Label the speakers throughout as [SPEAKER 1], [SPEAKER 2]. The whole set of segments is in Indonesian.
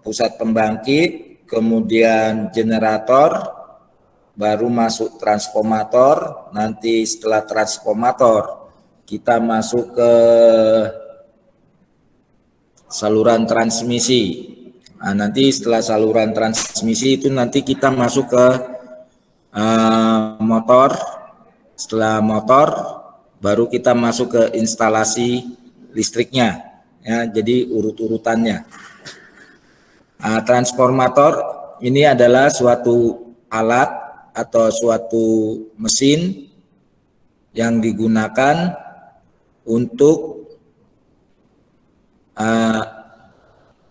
[SPEAKER 1] pusat pembangkit, kemudian generator, baru masuk transformator. Nanti setelah transformator kita masuk ke saluran transmisi. Nah, nanti setelah saluran transmisi itu nanti kita masuk ke motor. Setelah motor baru kita masuk ke instalasi listriknya, ya, jadi urut-urutannya. Transformator ini adalah suatu alat atau suatu mesin yang digunakan untuk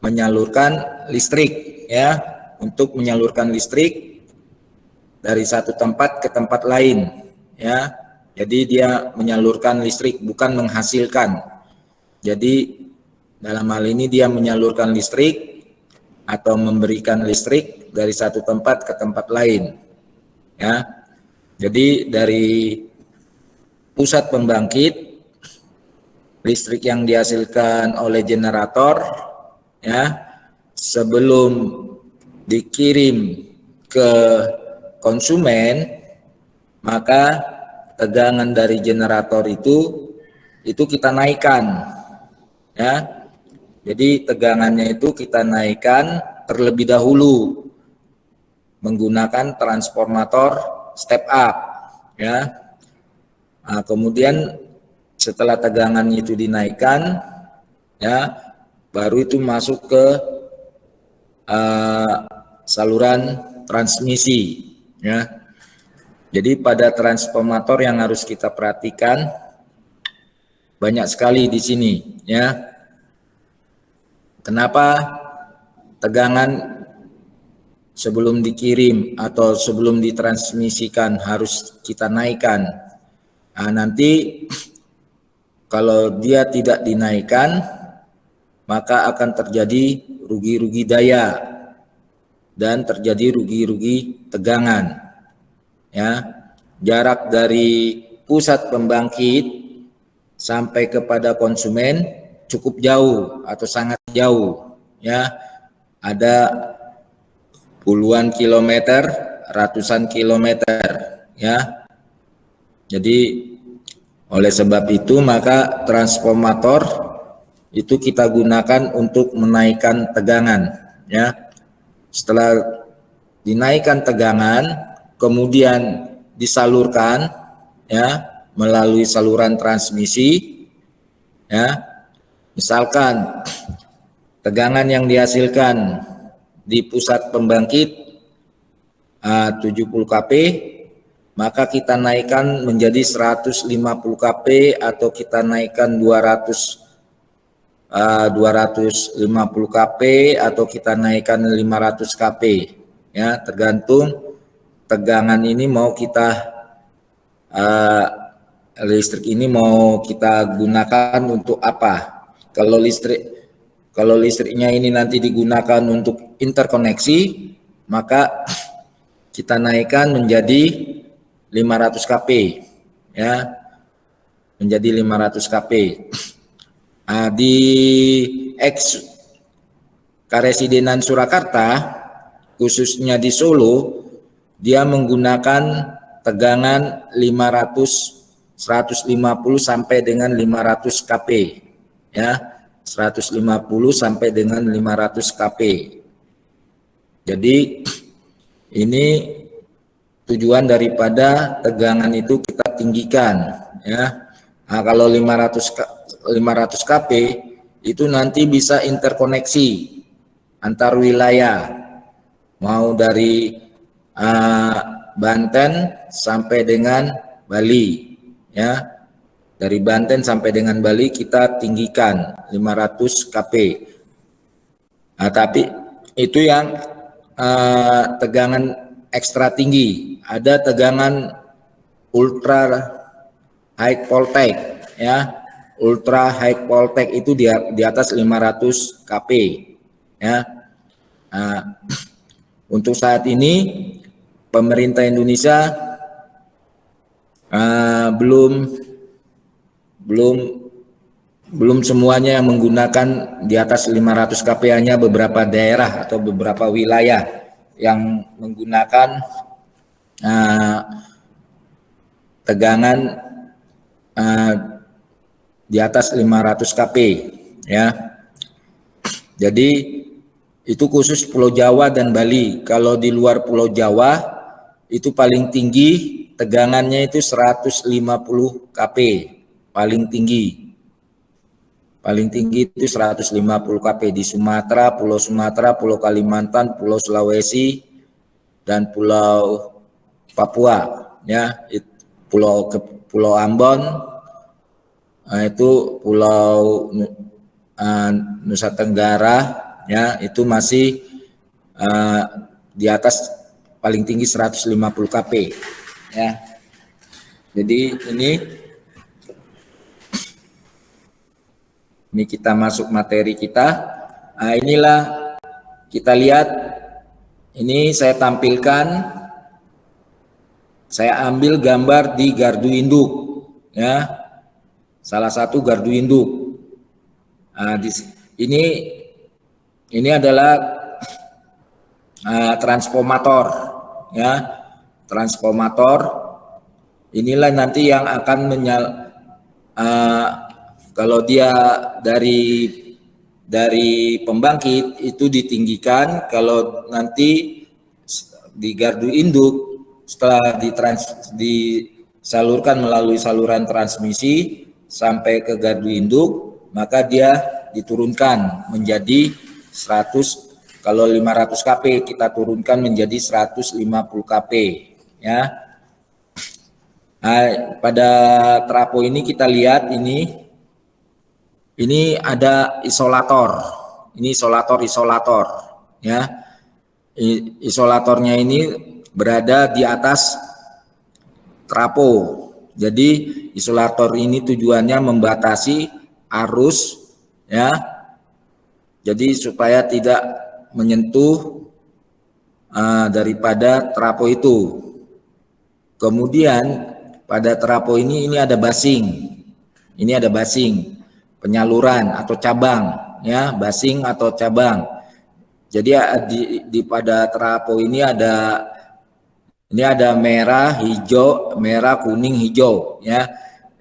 [SPEAKER 1] menyalurkan listrik, ya, untuk menyalurkan listrik dari satu tempat ke tempat lain, ya. Jadi dia menyalurkan listrik, bukan menghasilkan. Jadi dalam hal ini dia menyalurkan listrik atau memberikan listrik dari satu tempat ke tempat lain, ya. Jadi dari pusat pembangkit, listrik yang dihasilkan oleh generator, ya, sebelum dikirim ke konsumen, maka tegangan dari generator itu kita naikkan, ya. Jadi tegangannya itu kita naikkan terlebih dahulu menggunakan transformator step up, ya. Nah, kemudian setelah tegangan itu dinaikkan, ya, baru itu masuk ke saluran transmisi, ya. Jadi pada transformator yang harus kita perhatikan banyak sekali di sini, ya. Kenapa tegangan sebelum dikirim atau sebelum ditransmisikan harus kita naikkan? Nah, nanti kalau dia tidak dinaikkan, maka akan terjadi rugi-rugi daya dan terjadi rugi-rugi tegangan, ya. Jarak dari pusat pembangkit sampai kepada konsumen cukup jauh atau sangat jauh, ya. Ada puluhan kilometer, ratusan kilometer, ya. Jadi oleh sebab itu maka transformator itu kita gunakan untuk menaikkan tegangan, ya. Setelah dinaikkan tegangan, kemudian disalurkan, ya, melalui saluran transmisi, ya. Misalkan tegangan yang dihasilkan di pusat pembangkit 70 kP, maka kita naikkan menjadi 150 kP atau kita naikkan 250 kP atau kita naikkan 500 kP, ya, tergantung tegangan ini mau kita listrik ini mau kita gunakan untuk apa. Kalau listriknya ini nanti digunakan untuk interkoneksi, maka kita naikkan menjadi 500 kP, ya, menjadi 500 kP. Di Karesidenan Surakarta, khususnya di Solo, dia menggunakan tegangan 150 sampai dengan 500 kP, ya, 150 sampai dengan 500 kP. Jadi ini tujuan daripada tegangan itu kita tinggikan, ya. Nah, kalau 500 kP itu nanti bisa interkoneksi antar wilayah, mau dari Banten sampai dengan Bali, ya. Dari Banten sampai dengan Bali kita tinggikan 500 kP. Nah, tapi itu yang tegangan ekstra tinggi. Ada tegangan ultra high voltage, ya. Ultra high voltage itu di atas 500 kP, ya. Nah, untuk saat ini pemerintah Indonesia belum belum semuanya yang menggunakan di atas 500 kP, hanya beberapa daerah atau beberapa wilayah yang menggunakan tegangan di atas 500 kP ya. Jadi itu khusus Pulau Jawa dan Bali. Kalau di luar Pulau Jawa itu paling tinggi tegangannya itu 150 kP, paling tinggi. Paling tinggi itu 150 kP di Sumatera, Pulau Kalimantan, Pulau Sulawesi, dan Pulau Papua ya. Pulau Ambon, itu Pulau Nusa Tenggara ya, itu masih di atas paling tinggi 150 kP ya. Jadi ini kita masuk materi kita. Nah, inilah kita lihat, ini saya tampilkan, saya ambil gambar di gardu induk ya, salah satu gardu induk. Nah, ini adalah transformator ya, transformator. Inilah nanti yang akan kalau dia dari pembangkit itu ditinggikan, kalau nanti di gardu induk setelah disalurkan melalui saluran transmisi sampai ke gardu induk, maka dia diturunkan menjadi 100, kalau 500 kP kita turunkan menjadi 150 kP ya. Nah, pada trafo ini kita lihat ini ada isolator. Ini isolator ya. Isolatornya ini berada di atas trafo. Jadi isolator ini tujuannya membatasi arus ya. Jadi supaya tidak menyentuh daripada trafo itu. Kemudian pada trafo ini ada basing. Ini ada basing penyaluran atau cabang ya, basing atau cabang. Jadi di pada trafo ini ada merah, hijau, merah, kuning, hijau ya.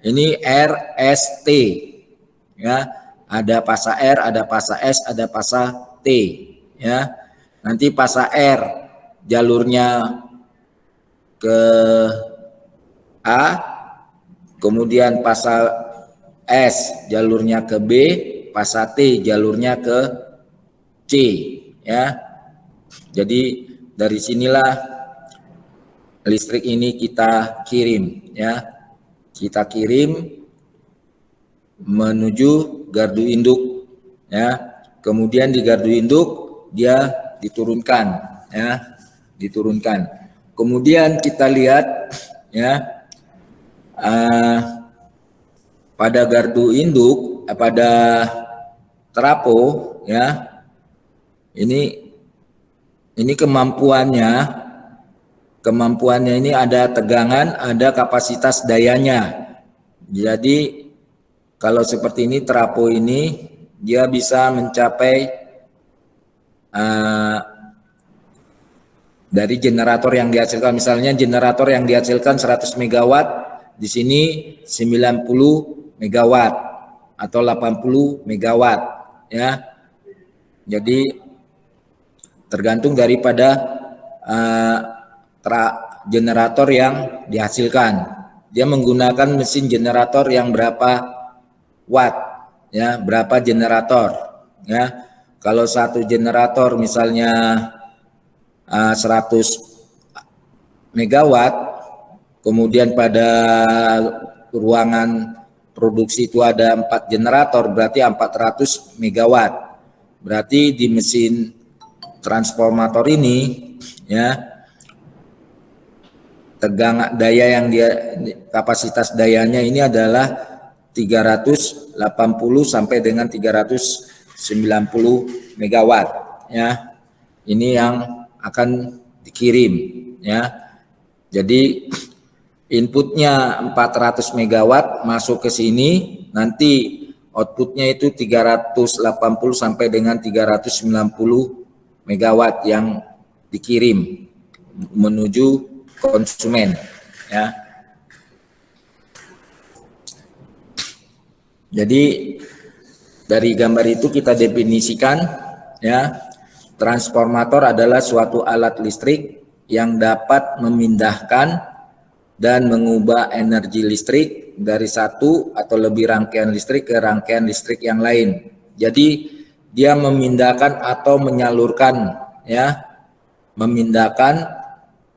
[SPEAKER 1] Ini RST ya. Ada pasa R, ada pasa S, ada pasa T ya. Nanti pasa R jalurnya ke A, kemudian pasa S jalurnya ke B, pasa T jalurnya ke C ya. Jadi dari sinilah listrik ini kita kirim ya. Kita kirim menuju gardu induk ya. Kemudian di gardu induk dia diturunkan ya, diturunkan. Kemudian kita lihat ya, pada gardu induk, pada trafo ya, ini kemampuannya ini ada tegangan, ada kapasitas dayanya. Jadi kalau seperti ini trafo ini dia bisa mencapai dari generator yang dihasilkan, misalnya generator yang dihasilkan 100 MW, di sini 90 MW atau 80 MW ya. Jadi tergantung daripada generator yang dihasilkan. Dia menggunakan mesin generator yang berapa watt ya, berapa generator ya. Kalau satu generator misalnya 100 MW, kemudian pada ruangan produksi itu ada 4 generator, berarti 400 MW. Berarti di mesin transformator ini ya, tegangan daya yang kapasitas dayanya ini adalah 380 sampai dengan 390 MW ya. Ini yang akan dikirim ya. Jadi inputnya 400 MW masuk ke sini, nanti outputnya itu 380 sampai dengan 390 megawatt yang dikirim menuju konsumen, ya. Jadi dari gambar itu kita definisikan, ya, transformator adalah suatu alat listrik yang dapat memindahkan dan mengubah energi listrik dari satu atau lebih rangkaian listrik ke rangkaian listrik yang lain. Jadi dia memindahkan atau menyalurkan, ya, memindahkan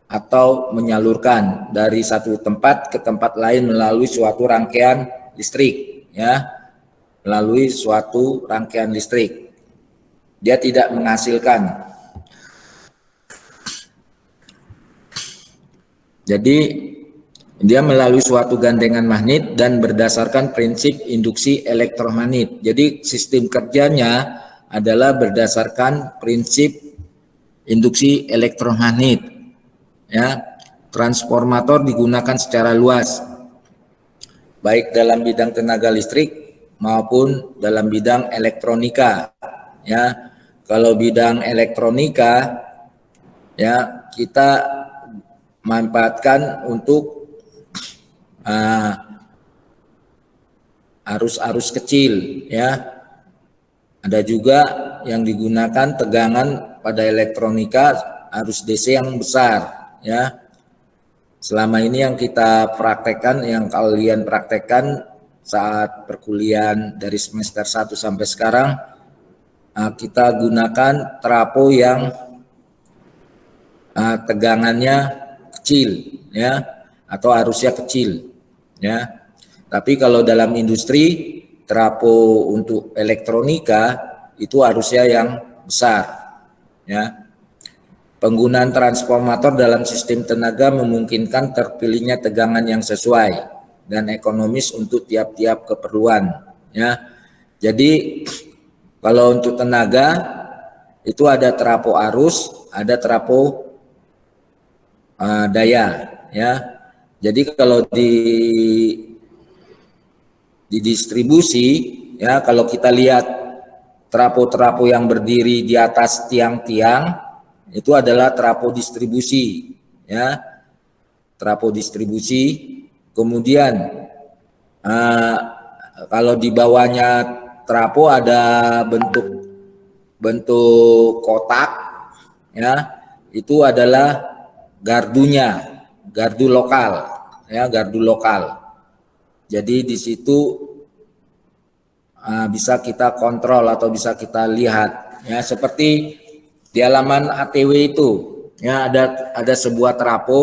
[SPEAKER 1] atau menyalurkan dari satu tempat ke tempat lain melalui suatu rangkaian listrik, ya, melalui suatu rangkaian listrik. Dia tidak menghasilkan. Jadi dia melalui suatu gandengan magnet dan berdasarkan prinsip induksi elektromagnet. Jadi sistem kerjanya adalah berdasarkan prinsip induksi elektromagnet. Ya, transformator digunakan secara luas, baik dalam bidang tenaga listrik maupun dalam bidang elektronika. Ya, kalau bidang elektronika, ya, kita manfaatkan untuk arus-arus kecil, ya. Ada juga yang digunakan tegangan pada elektronika arus DC yang besar, ya. Selama ini yang kita praktekkan, yang kalian praktekkan saat perkuliahan dari semester 1 sampai sekarang, kita gunakan trafo yang tegangannya kecil, ya, atau arusnya kecil, ya. Tapi kalau dalam industri, trafo untuk elektronika itu arusnya yang besar, ya. Penggunaan transformator dalam sistem tenaga memungkinkan terpilihnya tegangan yang sesuai dan ekonomis untuk tiap-tiap keperluan, ya. Jadi kalau untuk tenaga itu ada trafo arus, ada trafo daya, ya. Jadi kalau di distribusi, ya, kalau kita lihat trafo-trafo yang berdiri di atas tiang-tiang itu adalah trafo distribusi, ya, trafo distribusi. Kemudian kalau di bawahnya trafo ada bentuk kotak, ya, itu adalah gardunya, gardu lokal, ya, gardu lokal. Jadi di situ bisa kita kontrol atau bisa kita lihat, ya, seperti di halaman ATW itu, ya, ada sebuah trafo,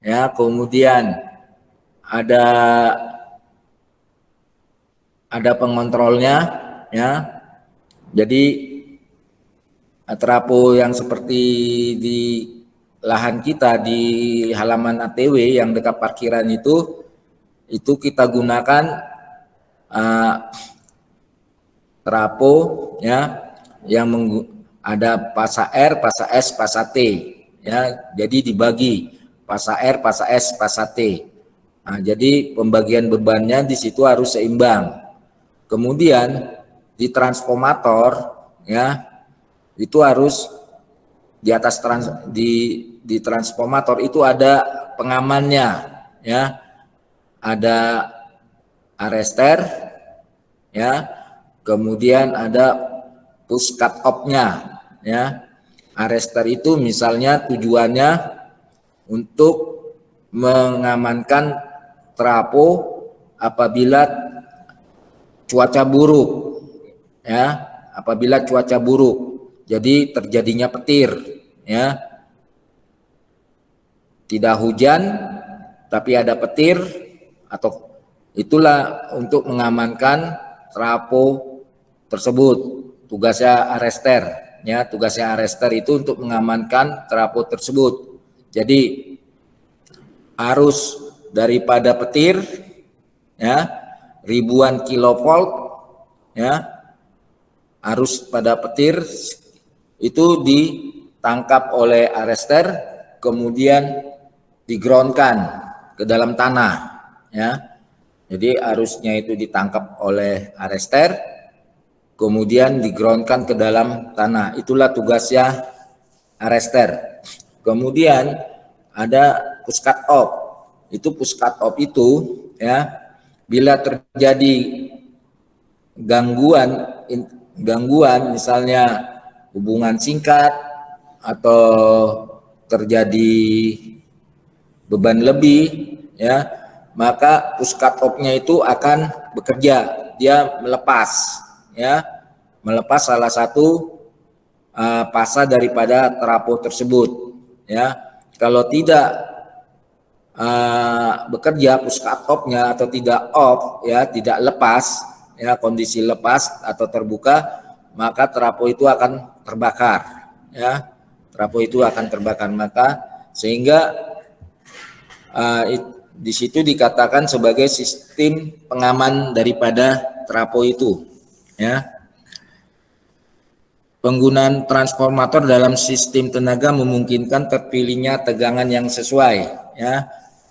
[SPEAKER 1] ya, kemudian ada pengontrolnya, ya. Jadi trafo yang seperti di lahan kita di halaman ATW yang dekat parkiran itu kita gunakan trafo, ya, yang ada fasa R, fasa S, fasa T, ya. Jadi dibagi fasa R, fasa S, fasa T. Nah, jadi pembagian bebannya di situ harus seimbang. Kemudian di transformator, ya, itu harus di atas di transformator itu ada pengamannya, ya. Ada arrester, ya. Kemudian ada push cut off-nya, ya. Arrester itu misalnya tujuannya untuk mengamankan trafo apabila cuaca buruk, ya, apabila cuaca buruk, jadi terjadinya petir, ya, tidak hujan tapi ada petir, atau itulah untuk mengamankan trafo tersebut. Tugasnya arrester, ya, tugasnya arrester itu untuk mengamankan trafo tersebut. Jadi arus daripada petir, ya, ribuan kilovolt, ya, arus pada petir itu ditangkap oleh arrester, kemudian digroundkan ke dalam tanah, ya. Jadi arusnya itu ditangkap oleh arester, kemudian digroundkan ke dalam tanah. Itulah tugasnya arester. Kemudian ada push cut off. Itu push cut off itu ya, bila terjadi gangguan misalnya hubungan singkat atau terjadi beban lebih ya, maka push cut off-nya itu akan bekerja, dia melepas salah satu pasa daripada trafo tersebut ya. Kalau tidak bekerja push cut off-nya atau tidak off ya, tidak lepas ya, kondisi lepas atau terbuka, maka trafo itu akan terbakar ya. Trafo itu akan terbakar, maka sehingga di situ dikatakan sebagai sistem pengaman daripada trafo itu ya. Penggunaan transformator dalam sistem tenaga memungkinkan terpilihnya tegangan yang sesuai ya.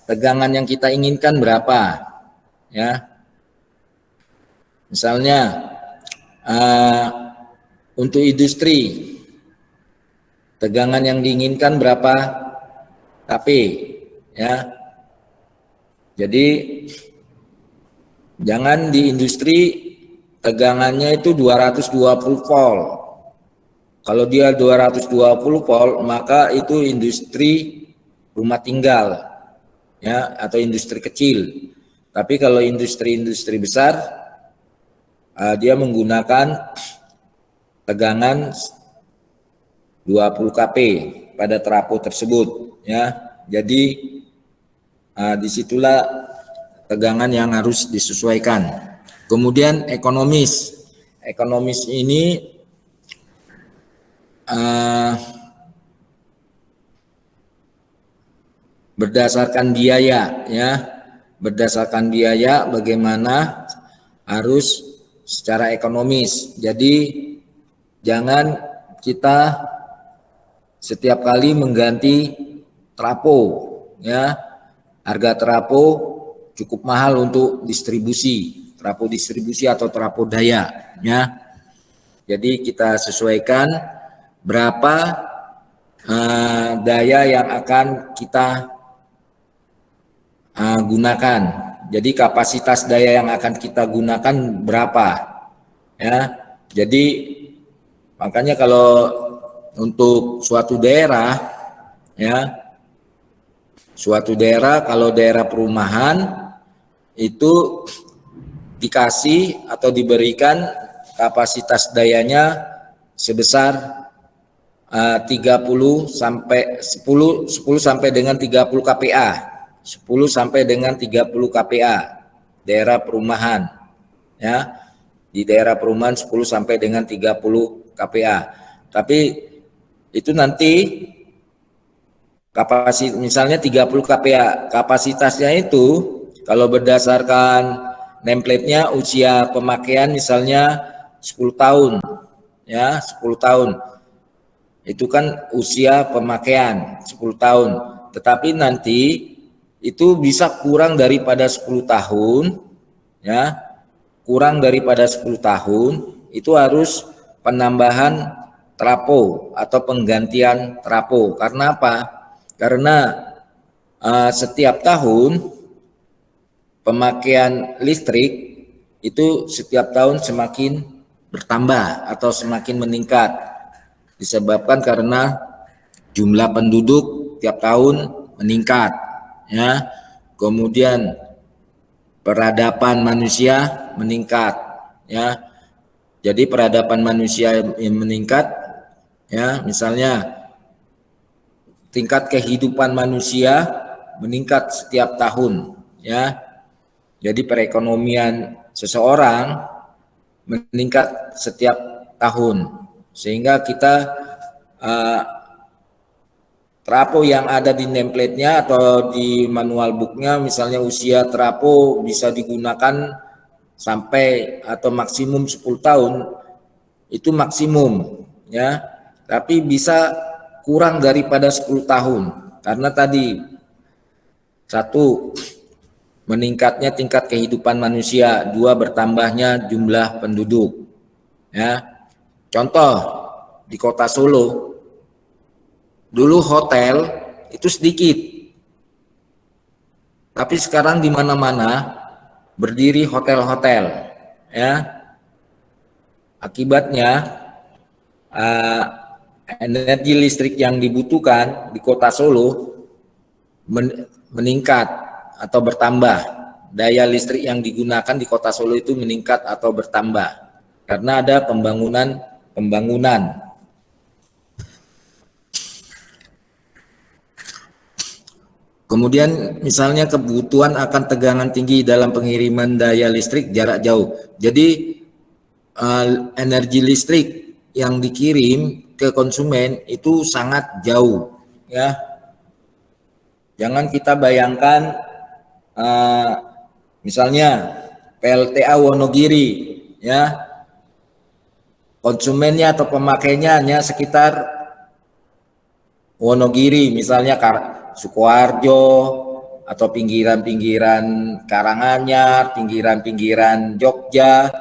[SPEAKER 1] Tegangan yang kita inginkan berapa ya. Misalnya untuk industri tegangan yang diinginkan berapa kP ya. Jadi jangan di industri tegangannya itu 220 volt. Kalau dia 220 volt, maka itu industri rumah tinggal ya, atau industri kecil. Tapi kalau industri besar, dia menggunakan tegangan 20 kP pada trafo tersebut ya. Jadi disitulah tegangan yang harus disesuaikan. Kemudian ekonomis ini berdasarkan biaya ya, bagaimana harus secara ekonomis. Jadi jangan kita setiap kali mengganti trafo ya, harga trafo cukup mahal untuk trafo distribusi atau trafo daya ya. Jadi kita sesuaikan berapa daya yang akan kita gunakan. Jadi kapasitas daya yang akan kita gunakan berapa ya. Jadi makanya kalau untuk suatu daerah kalau daerah perumahan itu dikasih atau diberikan kapasitas dayanya sebesar 10 sampai dengan 30 kPa. 10 sampai dengan 30 kPa daerah perumahan ya. Di daerah perumahan 10 sampai dengan 30 kPa. Tapi itu nanti misalnya 30 kPa, kapasitasnya itu kalau berdasarkan nameplate-nya usia pemakaian misalnya 10 tahun ya, 10 tahun. Itu kan usia pemakaian 10 tahun. Tetapi nanti itu bisa kurang daripada 10 tahun ya. Kurang daripada 10 tahun itu harus penambahan trafo atau penggantian trafo. Karena apa? Karena setiap tahun pemakaian listrik itu setiap tahun semakin bertambah atau semakin meningkat, disebabkan karena jumlah penduduk tiap tahun meningkat ya. Kemudian peradaban manusia meningkat ya. Jadi peradaban manusia yang meningkat ya, misalnya tingkat kehidupan manusia meningkat setiap tahun ya. Jadi perekonomian seseorang meningkat setiap tahun, sehingga kita trafo yang ada di nameplate-nya atau di manual book-nya, misalnya usia trafo bisa digunakan sampai atau maksimum 10 tahun, itu maksimum ya. Tapi bisa kurang daripada 10 tahun karena tadi satu, meningkatnya tingkat kehidupan manusia, 2 bertambahnya jumlah penduduk. Ya. Contoh di Kota Solo, dulu hotel itu sedikit, tapi sekarang di mana-mana berdiri hotel-hotel. Ya. Akibatnya energi listrik yang dibutuhkan di Kota Solo meningkat atau bertambah. Daya listrik yang digunakan di Kota Solo itu meningkat atau bertambah karena ada pembangunan. Kemudian misalnya kebutuhan akan tegangan tinggi dalam pengiriman daya listrik jarak jauh. Jadi energi listrik yang dikirim ke konsumen itu sangat jauh, ya. Jangan kita bayangkan misalnya PLTA Wonogiri, ya, konsumennya atau pemakainya hanya sekitar Wonogiri, misalnya Sukoharjo atau pinggiran-pinggiran Karanganyar, pinggiran-pinggiran Jogja,